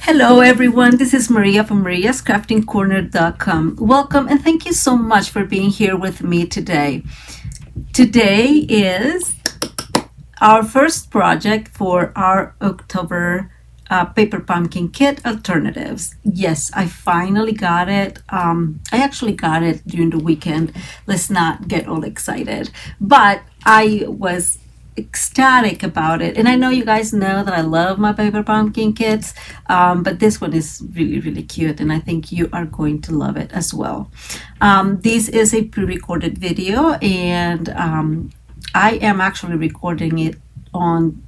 Hello everyone, this is Maria from mariascraftingcorner.com. Welcome and thank you so much for being here with me today. Today is our first project for our October paper pumpkin kit alternatives. Yes, I finally got it. I actually got it during the weekend. Let's not get all excited. But I was ecstatic about it, and I know you guys know that I love my paper pumpkin kits, but this one is really cute, and I think you are going to love it as well. This is a pre-recorded video, and I am actually recording it on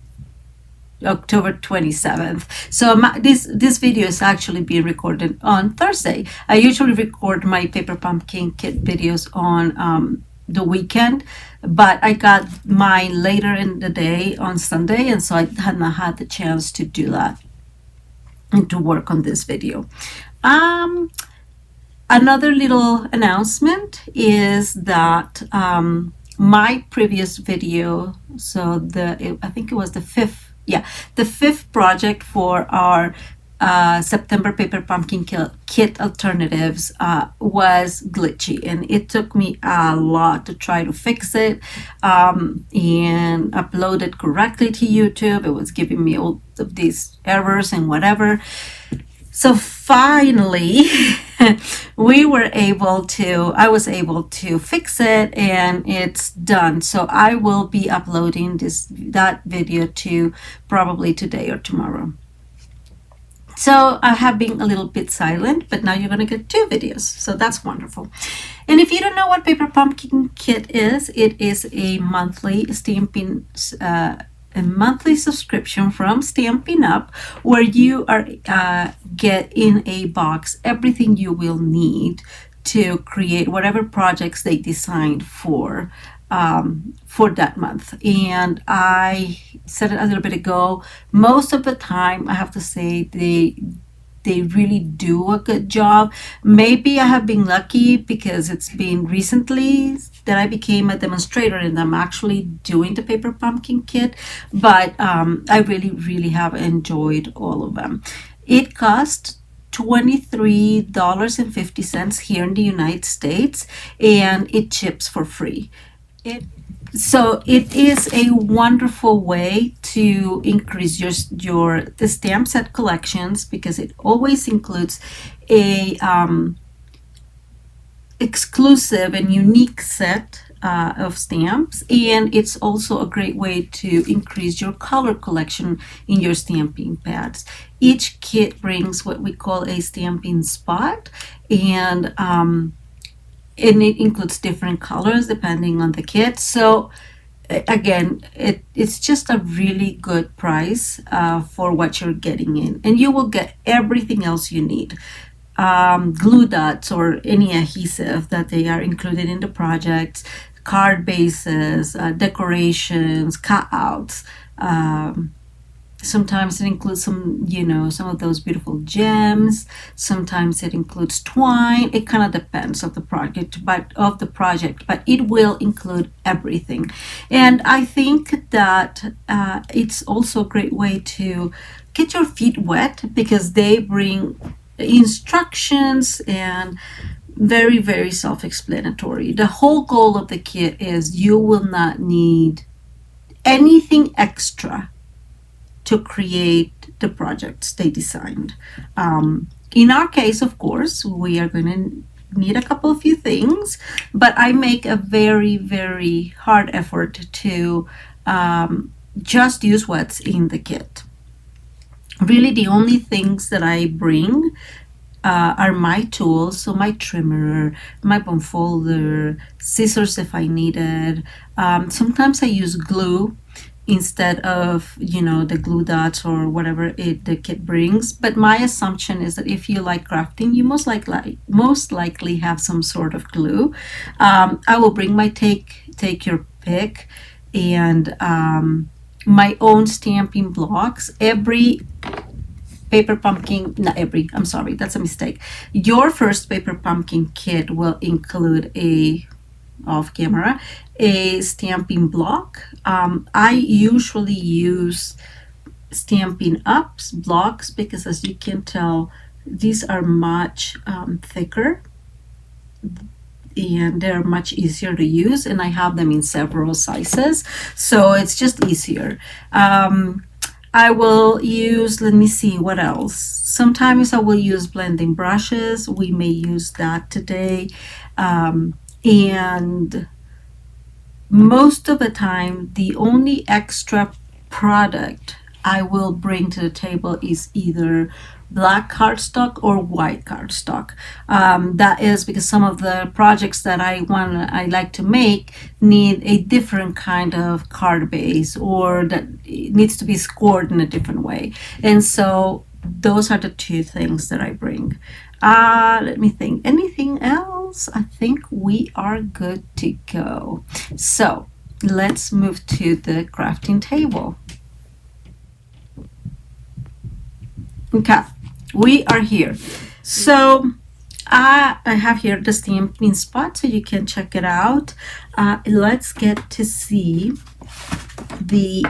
October 27th. So this video is actually being recorded on Thursday. I usually record my paper pumpkin kit videos on the weekend, but I got mine later in the day on Sunday, and so I had not had the chance to do that and to work on this video. Another little announcement is that my previous video, so I think it was the fifth project for our September paper pumpkin kit alternatives was glitchy, and it took me a lot to try to fix it and upload it correctly to YouTube. It was giving me all of these errors and whatever. So finally I was able to fix it, and it's done. So I will be uploading that video to probably today or tomorrow. So I have been a little bit silent, but now you're going to get 2 videos. So that's wonderful. And if you don't know what Paper Pumpkin Kit is, it is a monthly subscription from Stampin'Up, where you are get in a box everything you will need to create whatever projects they designed for that month. And I said it a little bit ago, most of the time I have to say they really do a good job. Maybe I have been lucky because it's been recently that I became a demonstrator and I'm actually doing the paper pumpkin kit, but I really have enjoyed all of them. It cost $23.50 here in the United States, and it ships for free. So it is a wonderful way to increase the stamp set collections, because it always includes a exclusive and unique set of stamps, and it's also a great way to increase your color collection in your stamping pads. Each kit brings what we call a stamping spot, and it includes different colors depending on the kit. So again, it's just a really good price for what you're getting in, and you will get everything else you need. Glue dots or any adhesive that they are included in the projects, card bases, decorations, cutouts. Sometimes it includes some of those beautiful gems. Sometimes it includes twine. It kind of depends of the project, but it will include everything. And I think that it's also a great way to get your feet wet, because they bring instructions and very self-explanatory. The whole goal of the kit is you will not need anything extra to create the projects they designed. In our case, of course, we are going to need a few things, but I make a very hard effort to just use what's in the kit. Really, the only things that I bring are my tools, so my trimmer, my bone folder, scissors if I needed. Sometimes I use glue instead of the glue dots or whatever the kit brings. But my assumption is that if you like crafting, you most likely have some sort of glue. I will bring my take your pick and my own stamping blocks. Every paper pumpkin, not every, I'm sorry, that's a mistake. Your first paper pumpkin kit will include off camera a stamping block. I usually use Stampin' Up blocks, because as you can tell, these are much thicker and they're much easier to use, and I have them in several sizes, so it's just easier. I will use, let me see what else. Sometimes I will use blending brushes. We may use that today. And most of the time, the only extra product I will bring to the table is either black cardstock or white cardstock. That is because some of the projects that I like to make need a different kind of card base, or that it needs to be scored in a different way. And so those are the two things that I bring. Let me think. Anything else? I think we are good to go. So let's move to the crafting table. Okay, we are here. So I have here the stamping spot, so you can check it out. Let's get to see the,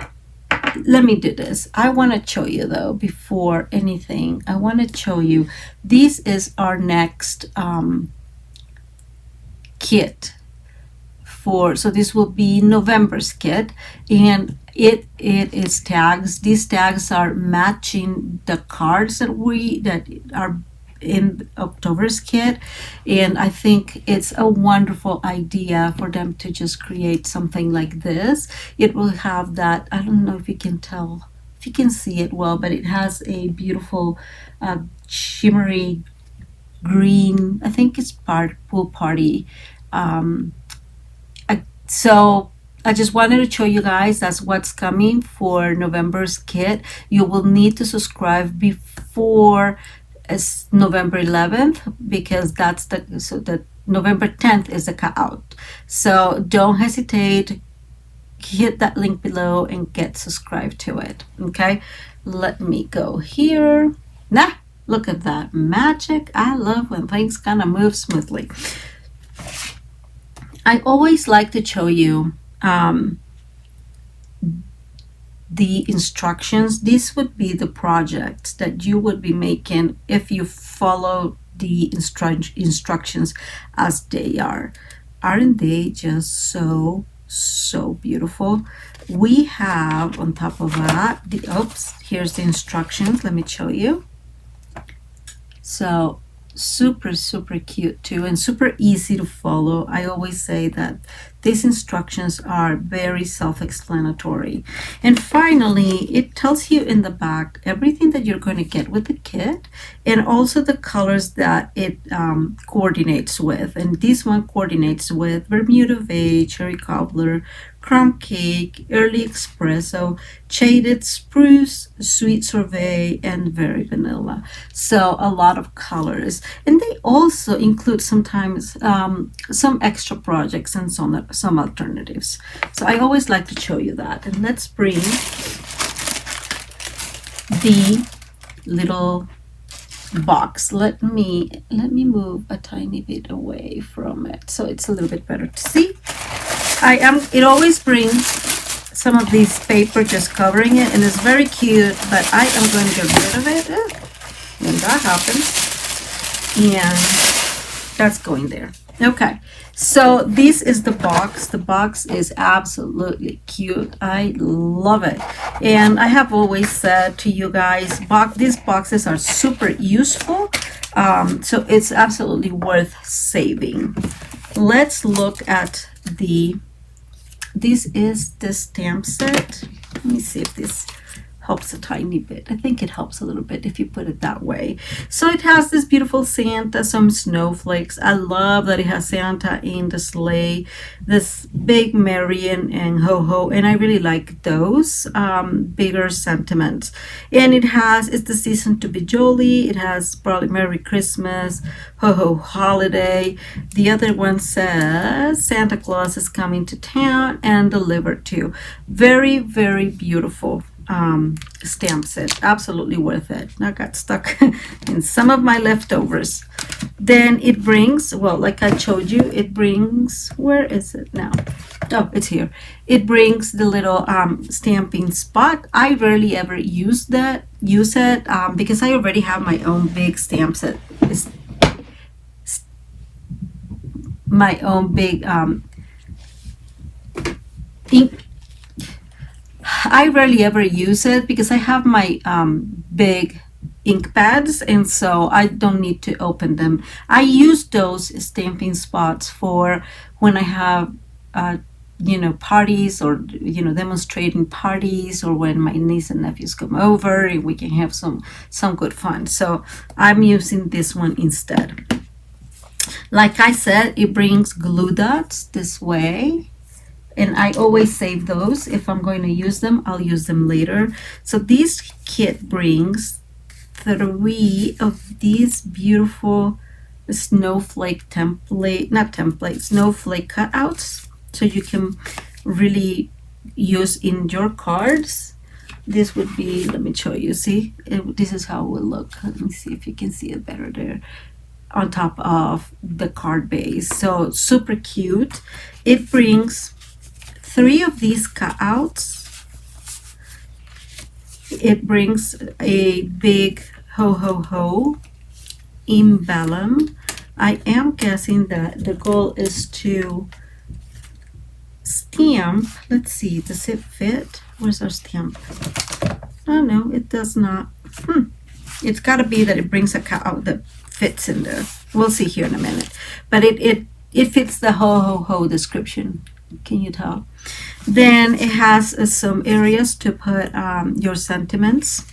let me do this. I want to show you though, before anything, I want to show you, this is our next kit. So this will be November's kit, and it is tags. These tags are matching the cards that are in October's kit, and I think it's a wonderful idea for them to just create something like this. It will have that, I don't know if you can tell, if you can see it well, but it has a beautiful shimmery green, I think it's pool party. So I just wanted to show you guys that's what's coming for November's kit. You will need to subscribe before November 11th, because that's the November 10th is the cutout. So don't hesitate, hit that link below and get subscribed to it. Okay, let me go here. Look at that magic. I love when things kind of move smoothly. I always like to show you the instructions. This would be the projects that you would be making if you follow the instructions as they are. Aren't they just so beautiful? We have on top of that here's the instructions. Let me show you. So super cute too, and super easy to follow. I always say that these instructions are very self-explanatory. And finally, it tells you in the back everything that you're going to get with the kit, and also the colors that it coordinates with. And this one coordinates with Bermuda Bay, Cherry Cobbler, Crumb Cake, Early Espresso, Shaded Spruce, Sweet Sorbet, and Very Vanilla. So a lot of colors. And they also include sometimes some extra projects and some alternatives. So I always like to show you that. And let's bring the little box. Let me move a tiny bit away from it so it's a little bit better to see. It always brings some of this paper just covering it, and it's very cute, but I am going to get rid of it when that happens, and that's going there. Okay, so this is the box. The box is absolutely cute. I love it, and I have always said to you guys, these boxes are super useful, so it's absolutely worth saving. Let's look at this is the stamp set. Let me see if this helps a tiny bit. I think it helps a little bit if you put it that way. So it has this beautiful Santa, some snowflakes. I love that it has Santa in the sleigh, this big Marion and ho-ho, and I really like those bigger sentiments. And it's the season to be jolly. It has probably Merry Christmas, ho-ho holiday. The other one says Santa Claus is coming to town and delivered to. Very beautiful. stamp set. Absolutely worth it. I got stuck in some of my leftovers. Then it brings, well, like I showed you, it brings, where is it now? Oh, it's here. It brings the little stamping spot. I rarely ever use it because I already have my own big stamp set. It's my own big ink. I rarely ever use it because I have my big ink pads, and so I don't need to open them. I use those stamping spots for when I have parties, or demonstrating parties, or when my niece and nephews come over and we can have some good fun. So I'm using this one instead. Like I said, it brings glue dots this way, and I always save those. If I'm going to use them, I'll use them later. So this kit brings 3 of these beautiful snowflake snowflake cutouts, so you can really use in your cards. This would be, let me show you, see, this is how it will look. Let me see if you can see it better there on top of the card base. So super cute. It brings 3 of these cutouts. It brings a big ho ho ho in vellum. I am guessing that the goal is to stamp. Let's see, does it fit? Where's our stamp? Oh no, it does not. It's got to be that it brings a cutout that fits in there. We'll see here in a minute. But it fits the ho ho ho description. Can you tell? Then it has some areas to put your sentiments.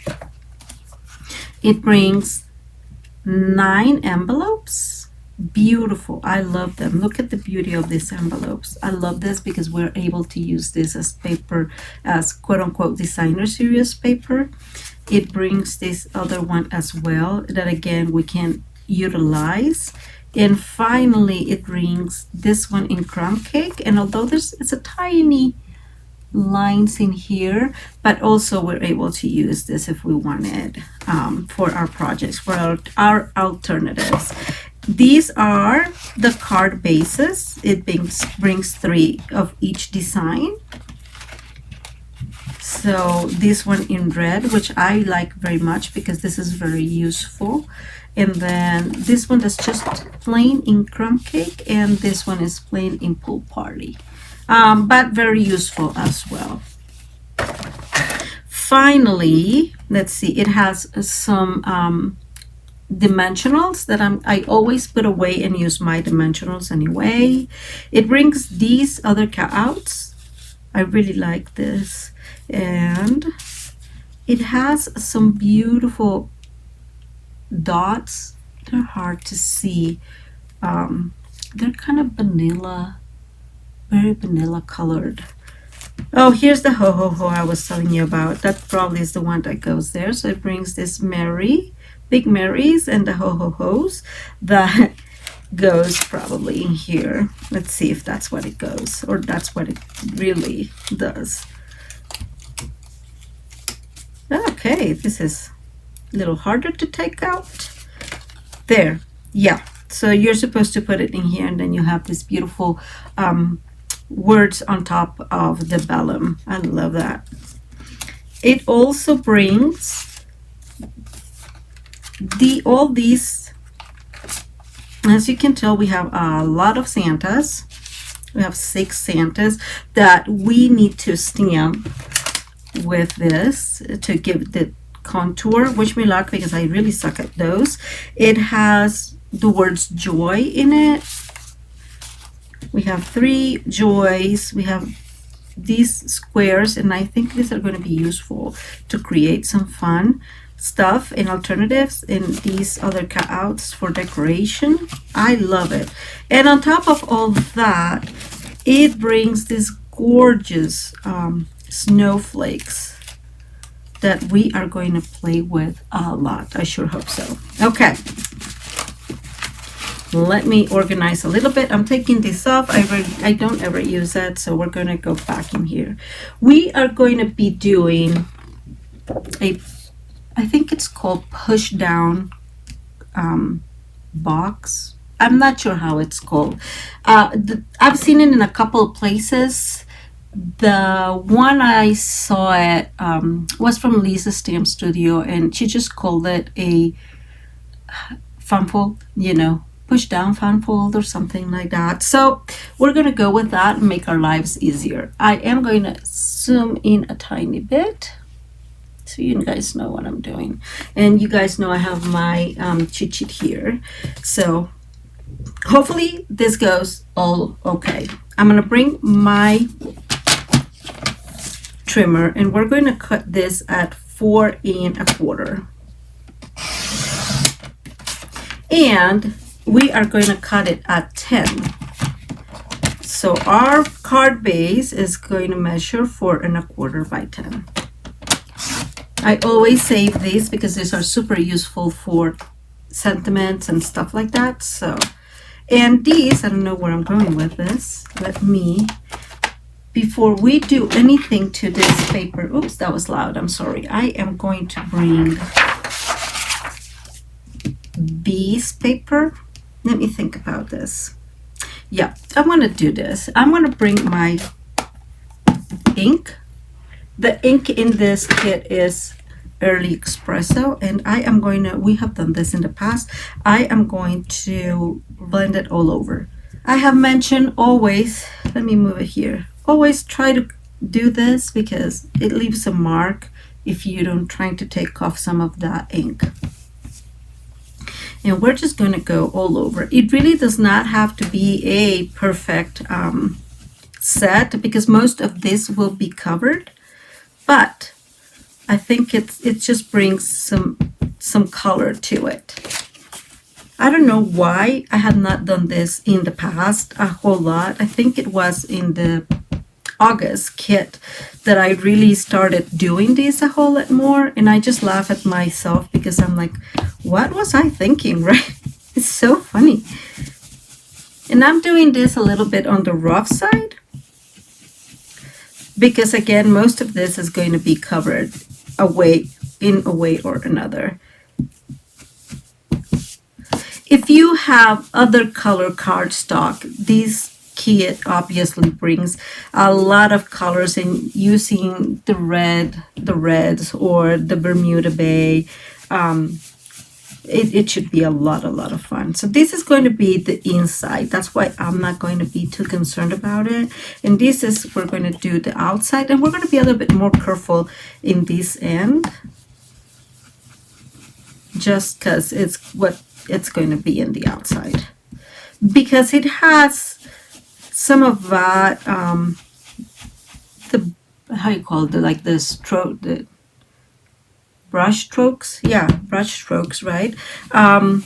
It brings 9 envelopes. Beautiful. I love them. Look at the beauty of these envelopes. I love this because we're able to use this as paper, as quote-unquote designer serious paper. It brings this other one as well that again we can utilize. And finally it brings this one in crumb cake, and although it's a tiny lines in here, but also we're able to use this if we wanted for our projects, for our alternatives. These are the card bases. It brings 3 of each design. So this one in red, which I like very much because this is very useful. And then this one that's just plain in crumb cake, and this one is plain in pool party. But very useful as well. Finally, let's see, it has some dimensionals that I always put away and use my dimensionals anyway. It brings these other cutouts. I really like this. And it has some beautiful dots. They're hard to see. They're kind of vanilla, very vanilla colored. Oh, here's the ho ho ho I was telling you about. That probably is the one that goes there. So it brings this big Marys and the ho ho hos that goes probably in here. Let's see if that's what it goes, or that's what it really does. Okay, this is a little harder to take out. There, yeah. So you're supposed to put it in here, and then you have this beautiful words on top of the vellum. I love that. It also brings all these. As you can tell, we have a lot of Santas. We have 6 Santas that we need to stamp with this to give the contour. Wish me luck because I really suck at those. It has the words joy in it. We have 3 joys. We have these squares, and I think these are going to be useful to create some fun stuff and alternatives in these other cutouts for decoration. I love it. And on top of all that, it brings this gorgeous snowflakes that we are going to play with a lot. I sure hope so. Okay, let me organize a little bit. I'm taking this off. I don't ever use that, so we're going to go back in here. We are going to be doing a, I think it's called push down box. I'm not sure how it's called. I've seen it in a couple of places. The one I saw it was from Lisa's Stamp Studio, and she just called it a fun fold, push down fun fold or something like that. So we're going to go with that and make our lives easier. I am going to zoom in a tiny bit so you guys know what I'm doing. And you guys know I have my cheat sheet here. So hopefully this goes all okay. I'm going to bring my trimmer and we're going to cut this at 4 1/4. And we are going to cut it at 10. So our card base is going to measure 4 1/4 by 10. I always save these because these are super useful for sentiments and stuff like that. So, and these, I don't know where I'm going with this. Before we do anything to this paper, oops, that was loud, I'm sorry. I am going to bring B's paper. Let me think about this. Yeah, I want to do this. I'm going to bring my ink. The ink in this kit is Early Espresso, and I am going to, we have done this in the past, I am going to blend it all over. I have mentioned always, let me move it here, always try to do this because it leaves a mark if you don't try to take off some of that ink. And we're just going to go all over. It really does not have to be a perfect set because most of this will be covered, but I think it just brings some color to it. I don't know why I had not done this in the past a whole lot. I think it was in the August kit that I really started doing this a whole lot more, and I just laugh at myself because I'm like, what was I thinking, right? It's so funny. And I'm doing this a little bit on the rough side because again, most of this is going to be covered in a way or another. If you have other color cardstock, this kit obviously brings a lot of colors, and using the reds or the Bermuda Bay, it should be a lot of fun. So this is going to be the inside. That's why I'm not going to be too concerned about it. And this is, we're going to do the outside, and we're going to be a little bit more careful in this end, just because it's what it's going to be in the outside, because it has some of that the, how you call it, like the stroke, the brush strokes, yeah, brush strokes, right? I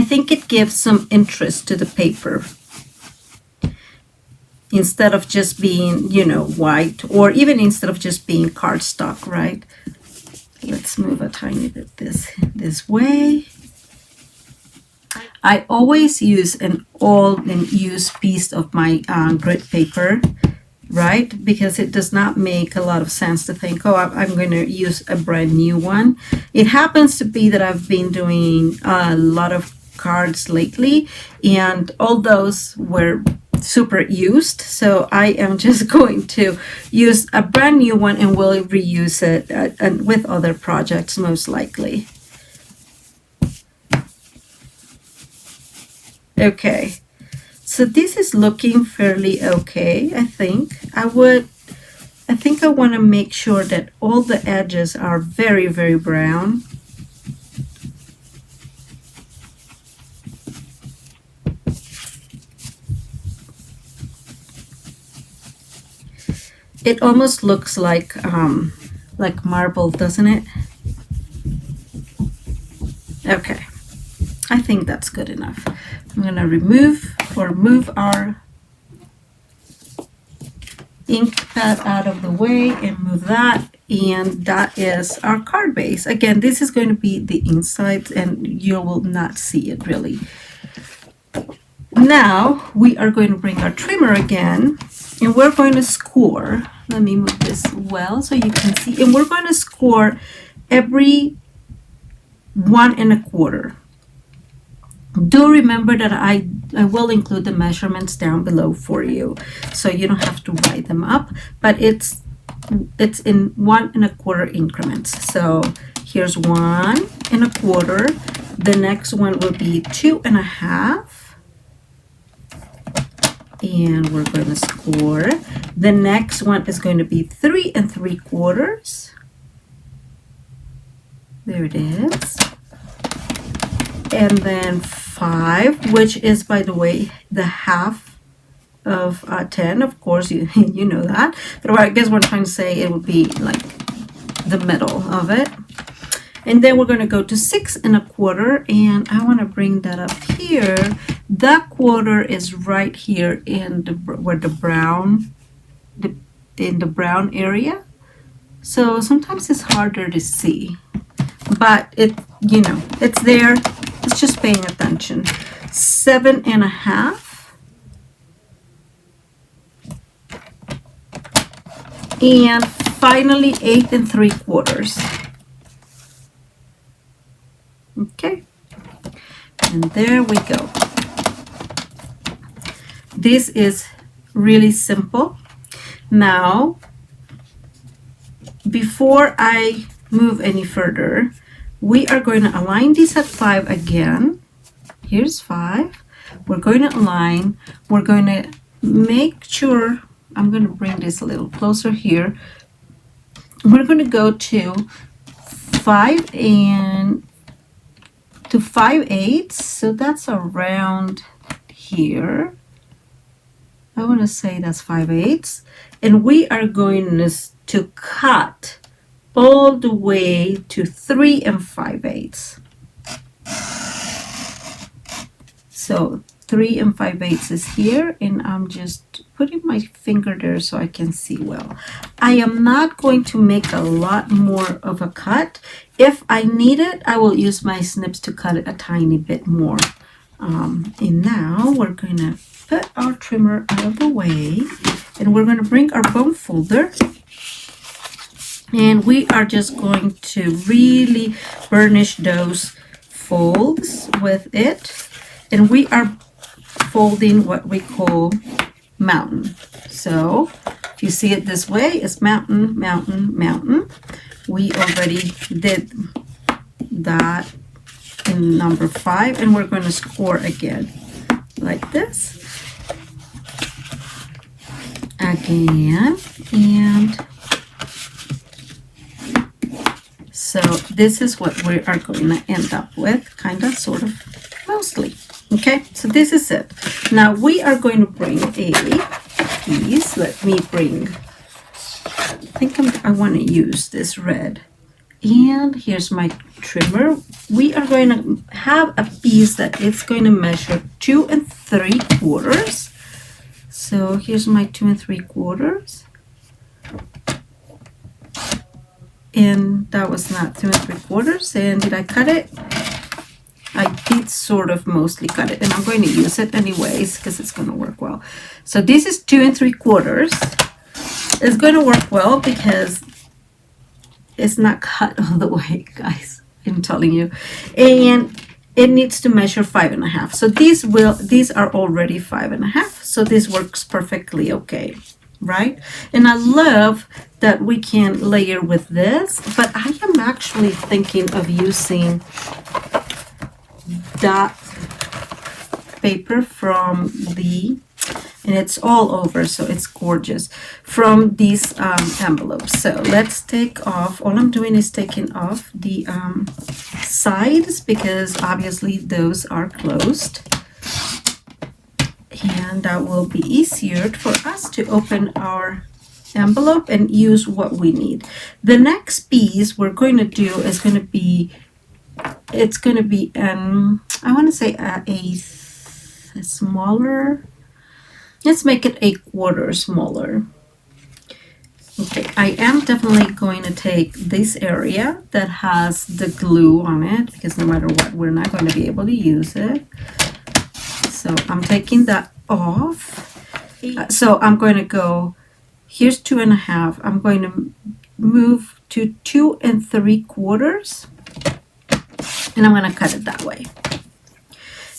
think it gives some interest to the paper instead of just being, white, or even instead of just being cardstock, right? Let's move a tiny bit this way. I always use an all-in-use piece of my grit paper, right? Because it does not make a lot of sense to think, oh, I'm going to use a brand new one. It happens to be that I've been doing a lot of cards lately, and all those were super used, so I am just going to use a brand new one and will reuse it and with other projects most likely. Okay, so this is looking fairly okay. I think I want to make sure that all the edges are very, very brown. It almost looks like marble, doesn't it? Okay, I think that's good enough. I'm going to move our ink pad out of the way and move that, and that is our card base. Again, this is going to be the inside and you will not see it really. Now we are going to bring our trimmer again, and we're going to score. Let me move this well so you can see. And we're going to score every 1 1/4. Do remember that I will include the measurements down below for you, so you don't have to write them up, but it's in 1 1/4 increments. So here's 1 1/4. The next one will be 2 1/2. And we're going to score. The next one is going to be 3 3/4. There it is. And then 5, which is, by the way, the half of 10. Of course, you you know that. But I guess we're trying to say it would be like the middle of it. And then we're going to go to 6 1/4, and I want to bring that up here. That quarter is right here in the where the brown, in the brown area. So sometimes it's harder to see, but it's there. It's just paying attention. 7 1/2. And finally 8 3/4. Okay, and there we go. This is really simple. Now, before I move any further, we are going to align these at 5 again. Here's 5. We're going to align. We're going to make sure, I'm going to bring this a little closer here. We're going to go to 5 and to 5/8, so that's around here. I want to say that's 5/8, and we are going to cut all the way to 3 5/8. So 3 5/8 is here, and I'm just putting my finger there so I can see well. I am not going to make a lot more of a cut. If I need it, I will use my snips to cut it a tiny bit more. And now we're going to put our trimmer out of the way, and we're going to bring our bone folder, and we are just going to really burnish those folds with it. And we are folding what we call mountain. So if you see it this way, it's mountain, mountain, mountain. We already did that in number 5, and we're going to score again like this. Again, and so this is what we are going to end up with, kind of, sort of, mostly. Okay, so this is it. Now we are going to bring a piece. Let me bring, I think I want to use this red. And here's my trimmer. We are going to have a piece that is going to measure 2 3/4. So here's my 2 3/4. And that was not 2 3/4. And did I cut it? I did sort of mostly cut it, and I'm going to use it anyways because it's going to work well. So this is 2 3/4. It's going to work well because it's not cut all the way, guys. I'm telling you. And it needs to measure 5 1/2. So these are already 5 1/2. So this works perfectly okay, right? And I love that we can layer with this, but I am actually thinking of using that paper from and it's all over, so it's gorgeous, from these envelopes. So let's take off, all I'm doing is taking off the sides because obviously those are closed, and that will be easier for us to open our envelope and use what we need. The next piece we're going to do is going to be, it's going to be I want to say a smaller, let's make it 1/4 smaller. Okay, I am definitely going to take this area that has the glue on it because no matter what, we're not going to be able to use it. So I'm taking that off. So I'm going to go here's 2.5. I'm going to move to 2 3/4, and I'm going to cut it that way.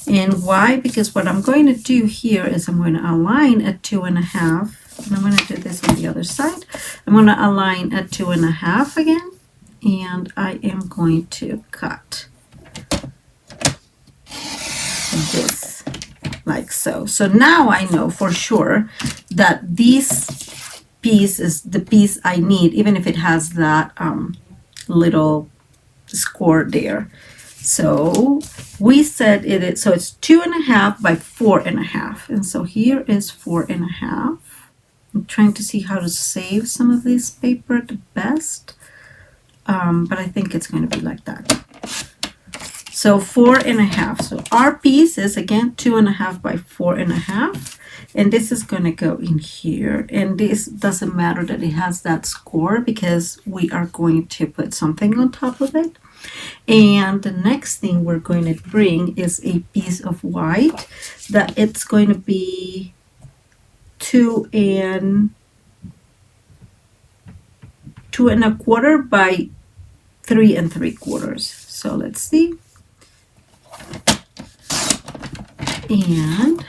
And why? Because what I'm going to do here is I'm going to align at 2.5, and I'm going to do this on the other side. I'm going to align at 2.5 again, and I am going to cut this like so. So now I know for sure that this piece is the piece I need, even if it has that little score there. So we said it is, so it's 2.5 by 4.5, and so here is 4.5. I'm trying to see how to save some of this paper the best, but I think it's going to be like that. So 4.5. So our piece is again 2.5 by 4.5, and this is going to go in here. And this doesn't matter that it has that score because we are going to put something on top of it. And the next thing we're going to bring is a piece of white that it's going to be 2 1/4 by 3 3/4. So let's see. And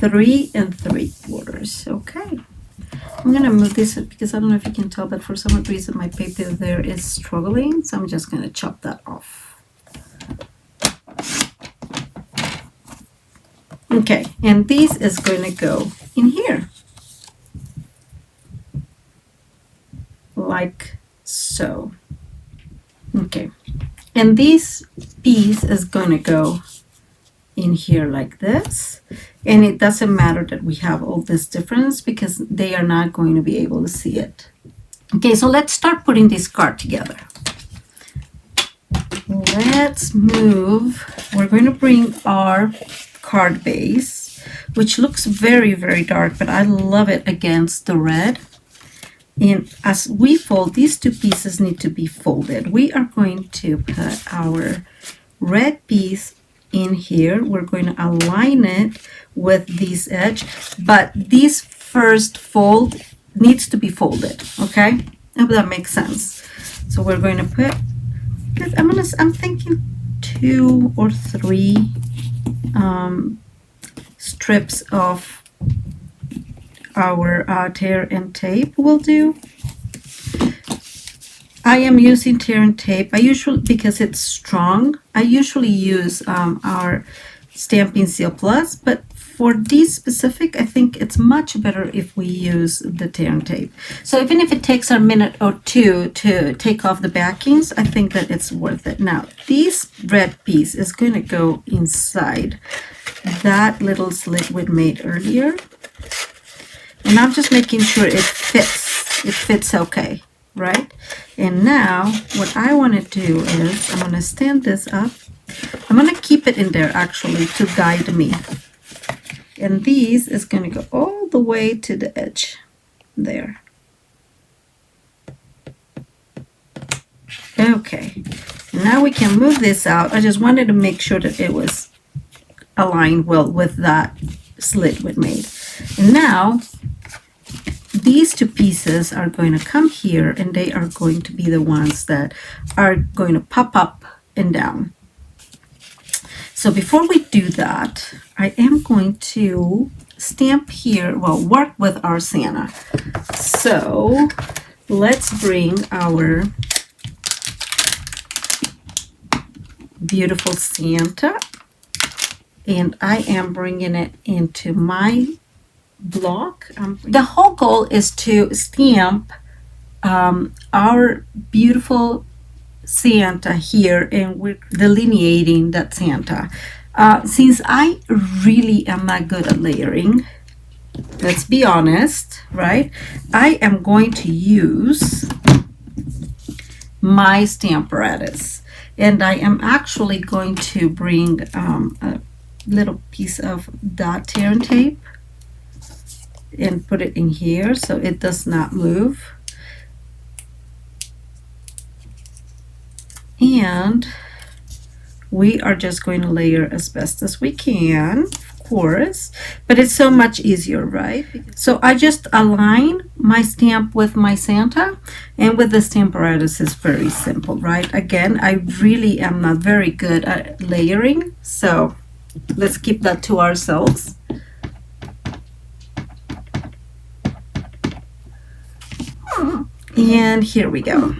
3 3/4. Okay. I'm going to move this because I don't know if you can tell, but for some reason my paper there is struggling. So I'm just going to chop that off. Okay. And this is going to go in here. Like so. Okay. And this piece is going to go in here like this, and it doesn't matter that we have all this difference because they are not going to be able to see it. Okay, so let's start putting this card together. Let's move. We're going to bring our card base, which looks very, very dark, but I love it against the red. And as we fold, these two pieces need to be folded. We are going to put our red piece in here. We're going to align it with this edge, but this first fold needs to be folded. Okay, I hope that makes sense. So we're going to put, I'm thinking 2 or 3 strips of our tear and tape will do. I am using tear and tape. I usually, because it's strong, I usually use our Stampin' Seal Plus, but for these specific, I think it's much better if we use the tear and tape. So even if it takes a minute or two to take off the backings, I think that it's worth it. Now, this red piece is going to go inside that little slit we made earlier. And I'm just making sure it fits. It fits okay, right? And now what I want to do is I'm going to stand this up. I'm going to keep it in there actually to guide me. And these is going to go all the way to the edge there. Okay. And now we can move this out. I just wanted to make sure that it was aligned well with that slit we made. And now these two pieces are going to come here, and they are going to be the ones that are going to pop up and down. So before we do that, I am going to stamp here, well, work with our Santa. So let's bring our beautiful Santa, and I am bringing it into my block. The whole goal is to stamp our beautiful Santa here, and we're delineating that Santa. Since I really am not good at layering, let's be honest, right? I am going to use my Stamparatus, and I am actually going to bring a little piece of that tear and tape and put it in here so it does not move. And we are just going to layer as best as we can. Of course, but it's so much easier, right? So I just align my stamp with my Santa, and with the Stamparatus it's very simple, right? Again, I really am not very good at layering, so let's keep that to ourselves. And here we go.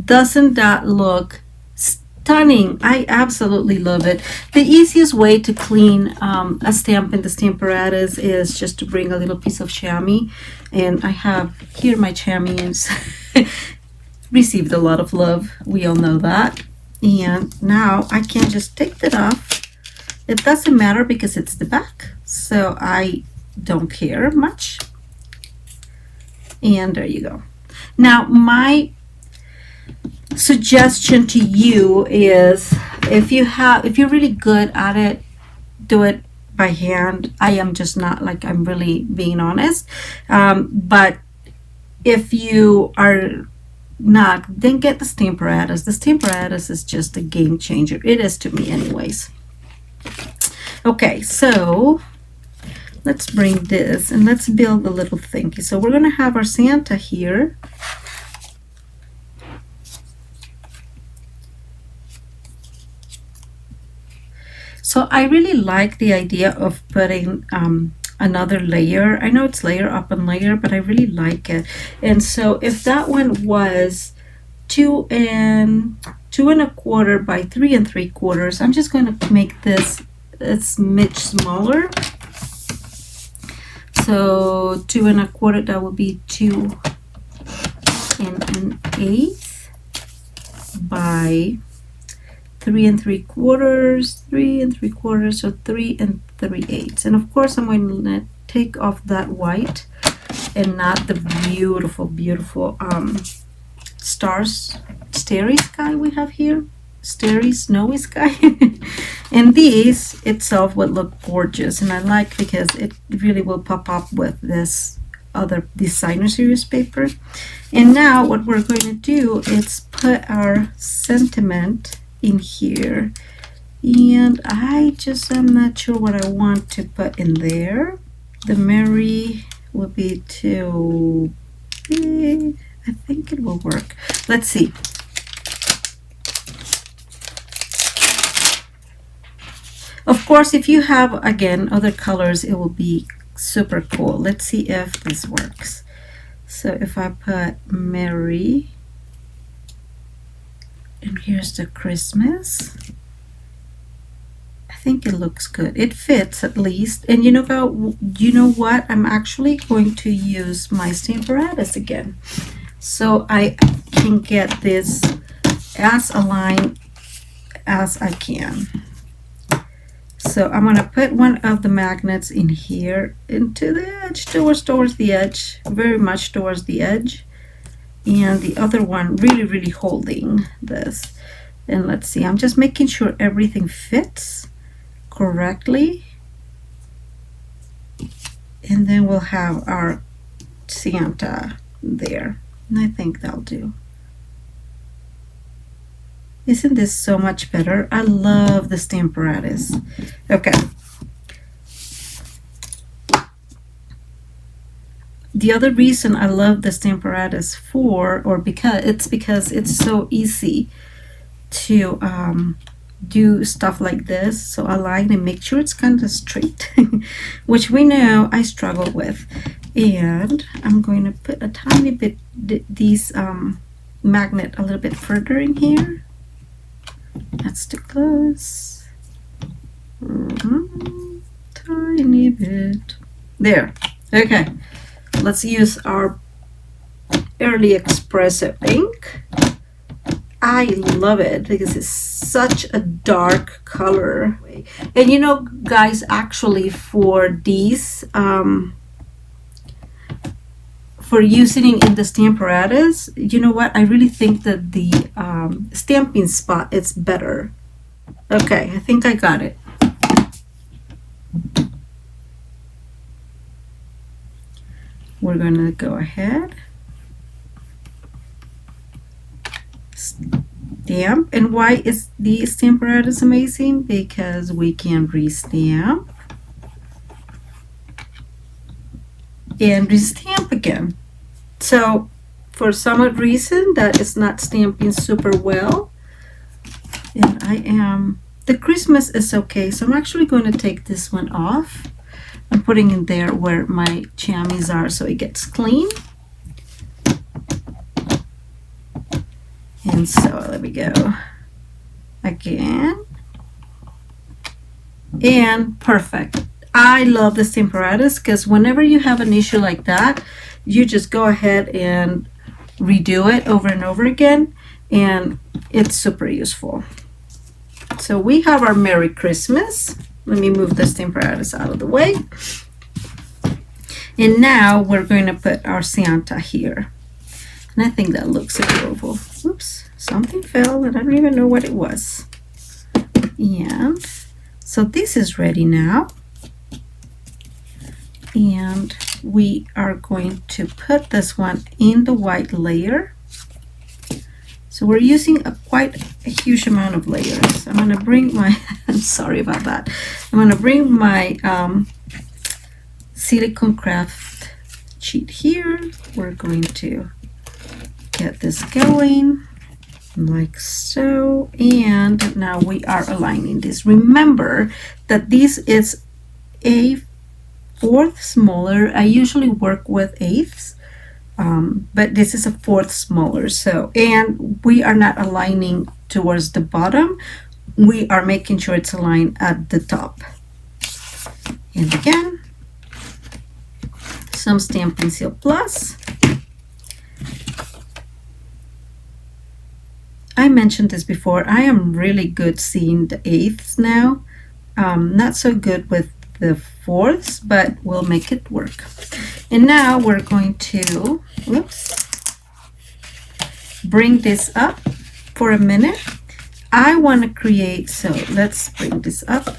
Doesn't that look stunning? I absolutely love it. The easiest way to clean a stamp in the Stamparatus is just to bring a little piece of chamois, and I have here my chamois received a lot of love, we all know that. And now I can just take that off. It doesn't matter because it's the back, so I don't care much. And there you go. Now my suggestion to you is, if you're really good at it, do it by hand. I am just not, like, I'm really being honest. But if you are not, then get the Stamparatus. The Stamparatus is just a game changer. It is to me anyways. Okay, so let's bring this and let's build a little thingy. So we're going to have our Santa here. So I really like the idea of putting another layer. I know it's layer up and layer, but I really like it. And so if that one was 2 1/4 by 3 3/4, I'm just going to make this a smidge smaller. So 2 1/4, that would be 2 1/8 by 3 3/4, 3 3/4, so 3 3/8. And of course I'm going to take off that white and not the beautiful, beautiful starry sky we have here. Starry, snowy sky. And these itself would look gorgeous, and I like because it really will pop up with this other designer series paper. And now what we're going to do is put our sentiment in here, and I just am not sure what I want to put in there. The Mary will be too big. I think it will work. Let's see. Of course, if you have, again, other colors, it will be super cool. Let's see if this works. So if I put Mary, and here's the Christmas, I think it looks good. It fits at least. And you know what? I'm actually going to use my Stamparatus again, so I can get this as aligned as I can. So I'm going to put one of the magnets in here into the edge, towards the edge, very much towards the edge, and the other one really holding this. And let's see, I'm just making sure everything fits correctly, and then we'll have our Santa there, and I think that'll do. Isn't this so much better? I love the Stamparatus. Okay. The other reason I love the Stamparatus because it's so easy to do stuff like this. So align and make sure it's kind of straight, which we know I struggle with. And I'm going to put a tiny bit these magnet a little bit further in here. That's too close. Tiny bit. There. Okay. Let's use our Early Espresso ink. I love it because it's such a dark color. And you know, guys, actually for these, for using in the Stamparatus, you know what? I really think that the stamping spot is better. Okay, I think I got it. We're going to go ahead, stamp stamp. And why is the Stampin'Up amazing? Because we can restamp and restamp again. So for some odd reason that is not stamping super well, and the Christmas is okay, so I'm actually going to take this one off. I'm putting it there where my jammies are so it gets clean. And so there we go again, and perfect. I love the Stampin'Up because whenever you have an issue like that, you just go ahead and redo it over and over again, and it's super useful. So we have our Merry Christmas. Let me move the Stampin'Up out of the way. And now we're going to put our Santa here. And I think that looks adorable. Oops, something fell and I don't even know what it was. And so this is ready now. And we are going to put this one in the white layer. So we're using quite a huge amount of layers. I'm going to bring my, I'm sorry about that. I'm going to bring my silicone craft sheet here. We're going to get this going like so. And now we are aligning this. Remember that this is a fourth smaller. I usually work with eighths. But this is a fourth smaller, so, and we are not aligning towards the bottom, we are making sure it's aligned at the top. And again, some Stampin' Seal Plus. I mentioned this before, I am really good seeing the eighths now, not so good with the fourths, but we'll make it work. And now we're going to, bring this up for a minute. I want to create, so let's bring this up.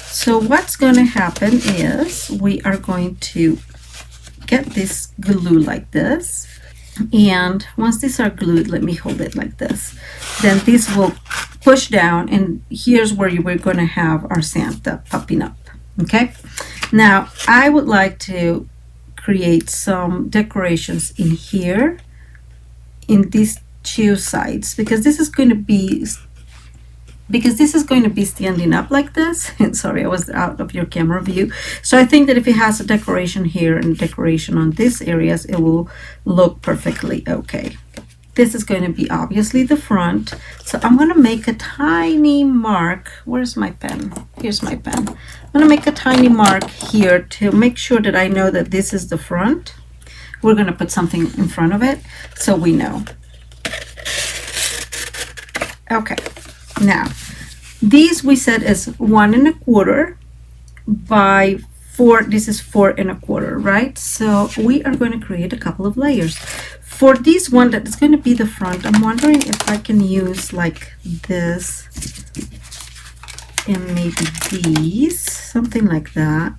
So what's going to happen is we are going to get this glue like this. And once these are glued, let me hold it like this. Then this will push down, and here's where we're going to have our Santa popping up. Okay, now I would like to create some decorations in here in these two sides, because this is going to be standing up like this. And sorry, I was out of your camera view. So I think that if it has a decoration here and decoration on these areas, it will look perfectly okay. This is going to be obviously the front. So I'm going to make a tiny mark. Where's my pen? Here's my pen. I'm going to make a tiny mark here to make sure that I know that this is the front. We're going to put something in front of it so we know. Okay, now these we said is 1 1/4 by 4. This is 4 1/4, right? So we are going to create a couple of layers. For this one that is going to be the front, I'm wondering if I can use like this and maybe these, something like that,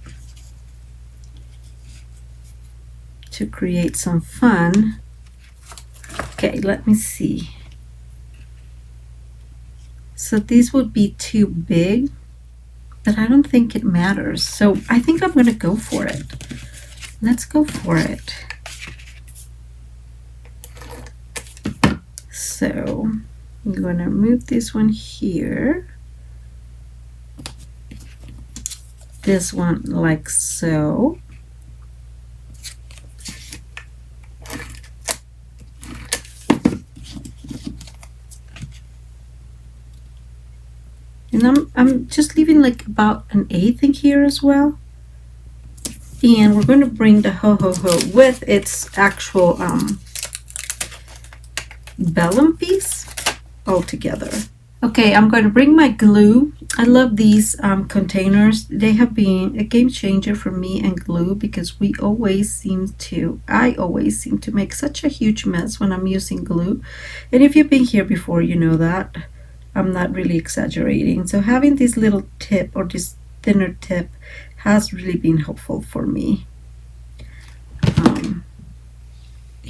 to create some fun. Okay, let me see. So these would be too big, but I don't think it matters. So I think I'm going to go for it. Let's go for it. So I'm going to move this one here. This one like so. And I'm just leaving like about 1/8 in here as well. And we're going to bring the ho-ho-ho with its actual vellum piece all together. Okay, I'm going to bring my glue. I love these containers. They have been a game changer for me and glue, because I always seem to make such a huge mess when I'm using glue. And if you've been here before, you know that. I'm not really exaggerating. So having this little tip, or this thinner tip, has really been helpful for me.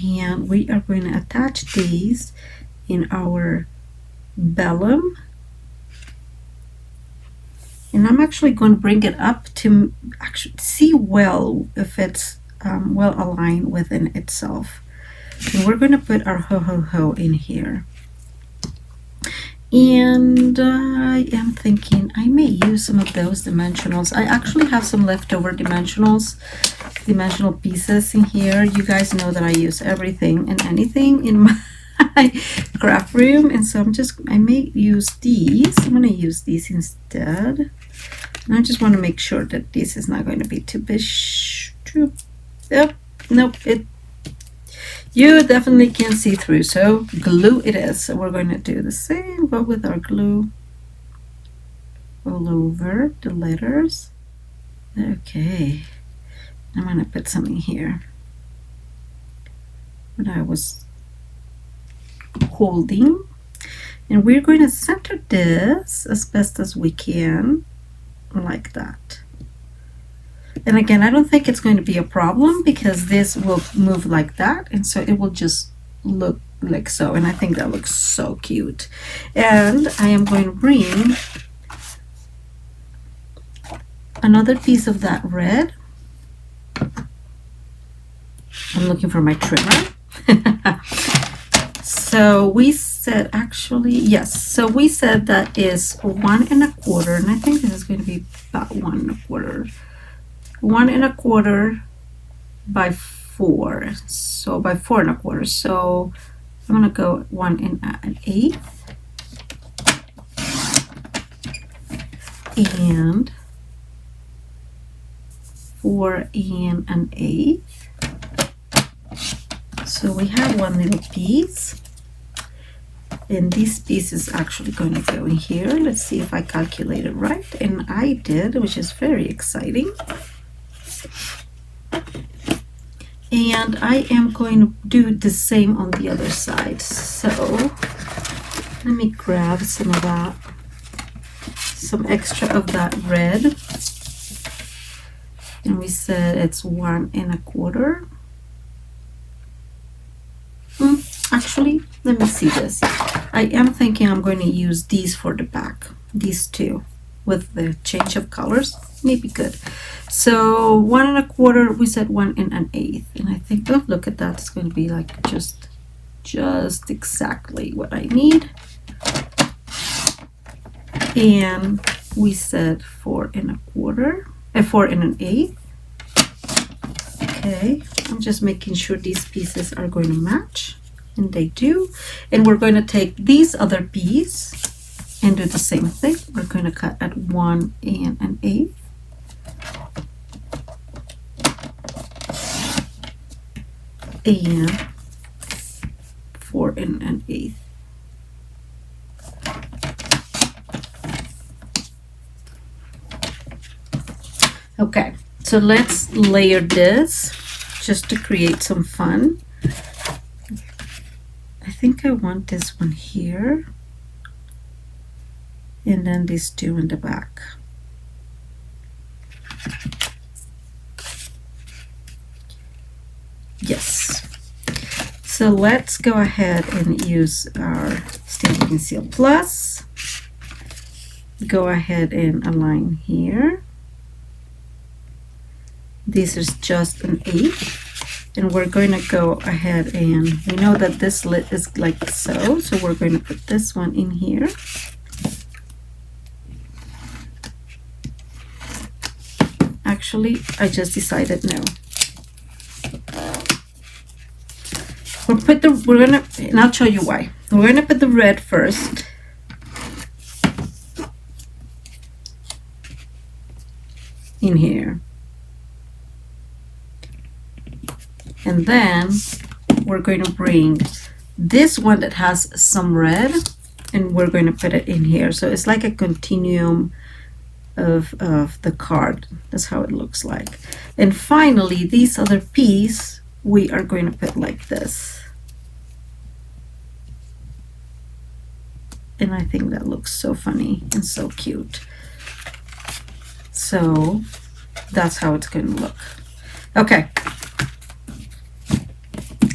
and we are going to attach these in our vellum. And I'm actually going to bring it up to actually see well if it's well aligned within itself. And we're going to put our ho in here. And I am thinking I may use some of those dimensionals. I actually have some leftover dimensional pieces in here. You guys know that I use everything and anything in my craft room, and so I may use these. I'm going to use these instead. And I just want to make sure that this is not going to be too big. Yep, nope, you definitely can see through, so glue it is. So we're going to do the same, but with our glue all over the letters. Okay, I'm going to put something here. What I was holding, and we're going to center this as best as we can, like that. And again, I don't think it's going to be a problem because this will move like that, and so it will just look like so, and I think that looks so cute. And I am going to bring another piece of that red. I'm looking for my trimmer. So we said, actually, yes, so we said that is 1 1/4, and I think this is going to be about 1 1/4. 1 1/4 by 4, so by 4 1/4. So I'm going to go 1 1/8 and 4 1/8. So we have one little piece, and this piece is actually going to go in here. Let's see if I calculated right, and I did, which is very exciting. And I am going to do the same on the other side. So let me grab some of that, some extra of that red, and we said it's 1 1/4. Actually, let me see this. I am thinking I'm going to use these for the back, these two, with the change of colors. Maybe good. So 1 1/4, we said 1 1/8, and I think, oh, look at that, it's going to be like just exactly what I need. And we said 4 1/4, 4 1/8. Okay, I'm just making sure these pieces are going to match, and they do. And we're going to take these other piece and do the same thing. We're going to cut at 1 1/8. And 4 1/8. Okay, so let's layer this just to create some fun. I think I want this one here, and then these two in the back. Yes. So let's go ahead and use our Stampin' Seal Plus. Go ahead and align here. This is just an 8, and we're going to go ahead, and we know that this lid is like so, so we're going to put this one in here. Actually, I just decided no. And I'll show you why. We're gonna put the red first. In here. And then we're going to bring this one that has some red, and we're going to put it in here. So it's like a continuum of the card. That's how it looks like. And finally, this other piece we are going to put like this. And I think that looks so funny and so cute. So that's how it's going to look. Okay.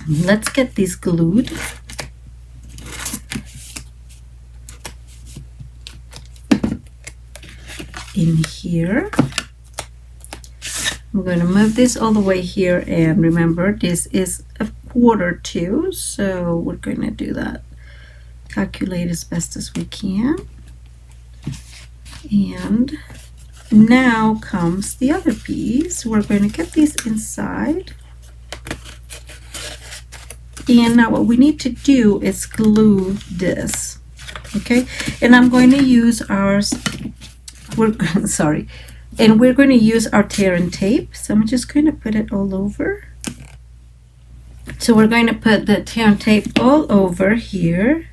Let's get these glued. In here. I'm going to move this all the way here, and remember this is a 1/4 so we're going to do that. Calculate as best as we can. And now comes the other piece. We're going to get these inside. And now what we need to do is glue this. Okay, and I'm going to use we're going to use our tear and tape. So I'm just going to put it all over. So we're going to put the tear and tape all over here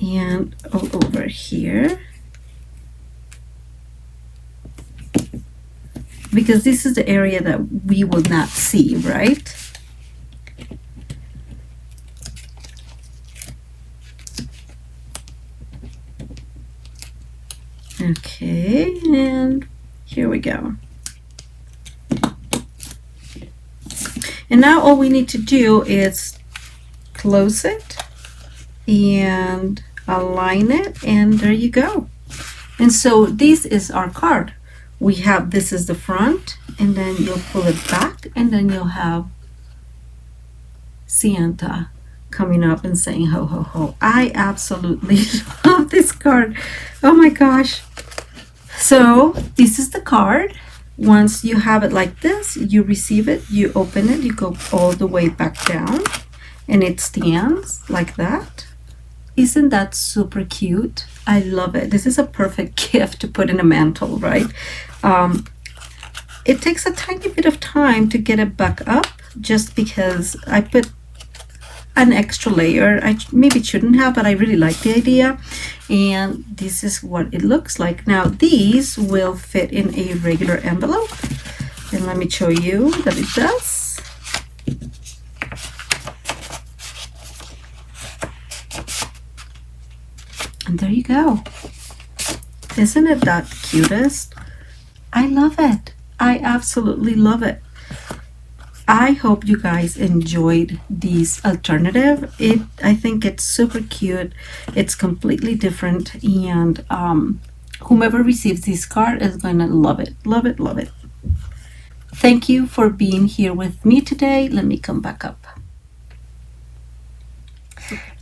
and all over here, because this is the area that we will not see, right? Okay, and here we go. And now all we need to do is close it and align it, and there you go. And so this is our card. We have, this is the front, and then you'll pull it back, and then you'll have Santa coming up and saying ho ho ho. I absolutely love this card. Oh my gosh. So this is the card. Once you have it like this, you receive it, you open it, you go all the way back down, and it stands like that. Isn't that super cute? I love it. This is a perfect gift to put in a mantle, right? It takes a tiny bit of time to get it back up, just because I put an extra layer. I maybe shouldn't have, but I really like the idea. And this is what it looks like. Now these will fit in a regular envelope, and let me show you that it does. And there you go. Isn't it that cutest? I love it. I absolutely love it. I hope you guys enjoyed this alternative. I think it's super cute. It's completely different, and whomever receives this card is going to love it, love it, love it. Thank you for being here with me today. Let me come back up.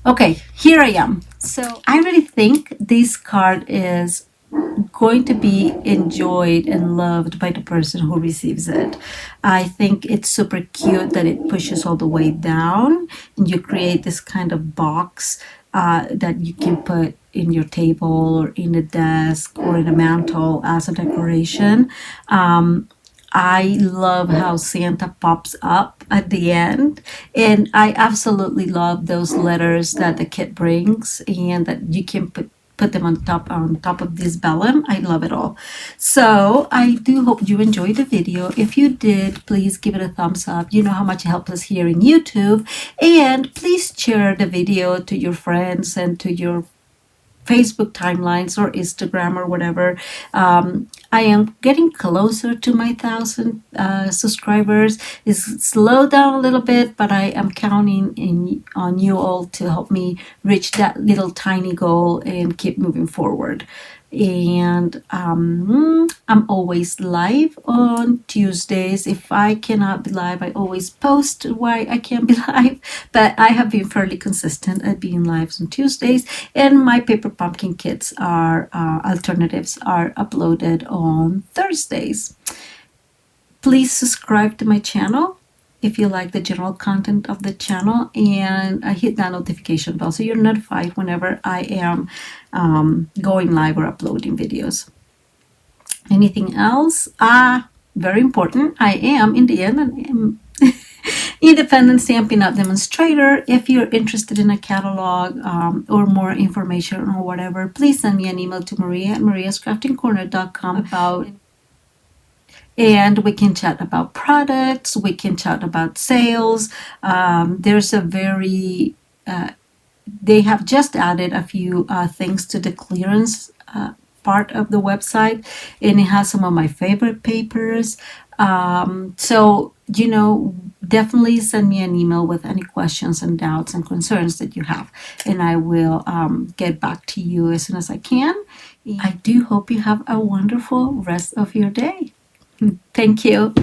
Okay, here I am. So I really think this card is going to be enjoyed and loved by the person who receives it. I think it's super cute that it pushes all the way down, and you create this kind of box that you can put in your table or in a desk or in a mantle as a decoration. I love how Santa pops up at the end, and I absolutely love those letters that the kit brings, and that you can put them on top of this vellum. I love it all. So I do hope you enjoyed the video. If you did, please give it a thumbs up. You know how much it helps us here in YouTube, and please share the video to your friends and to your Facebook timelines or Instagram or whatever. I am getting closer to my 1,000 subscribers. It's slowed down a little bit, but I am counting on you all to help me reach that little tiny goal and keep moving forward. And I'm always live on Tuesdays. If I cannot be live, I always post why I can't be live, but I have been fairly consistent at being live on Tuesdays, and my paper pumpkin kits alternatives are uploaded on Thursdays. Please subscribe to my channel if you like the general content of the channel, and hit that notification bell so you're notified whenever I am going live or uploading videos. Anything else? Very important, I am in the end an independent Stampin' Up demonstrator. If you're interested in a catalog or more information or whatever, please send me an email to Maria at mariascraftingcorner.com about, and we can chat about products, we can chat about sales. There's a very they have just added a few things to the clearance part of the website, and it has some of my favorite papers. So definitely send me an email with any questions and doubts and concerns that you have, and I will get back to you as soon as I can. I do hope you have a wonderful rest of your day. Thank you.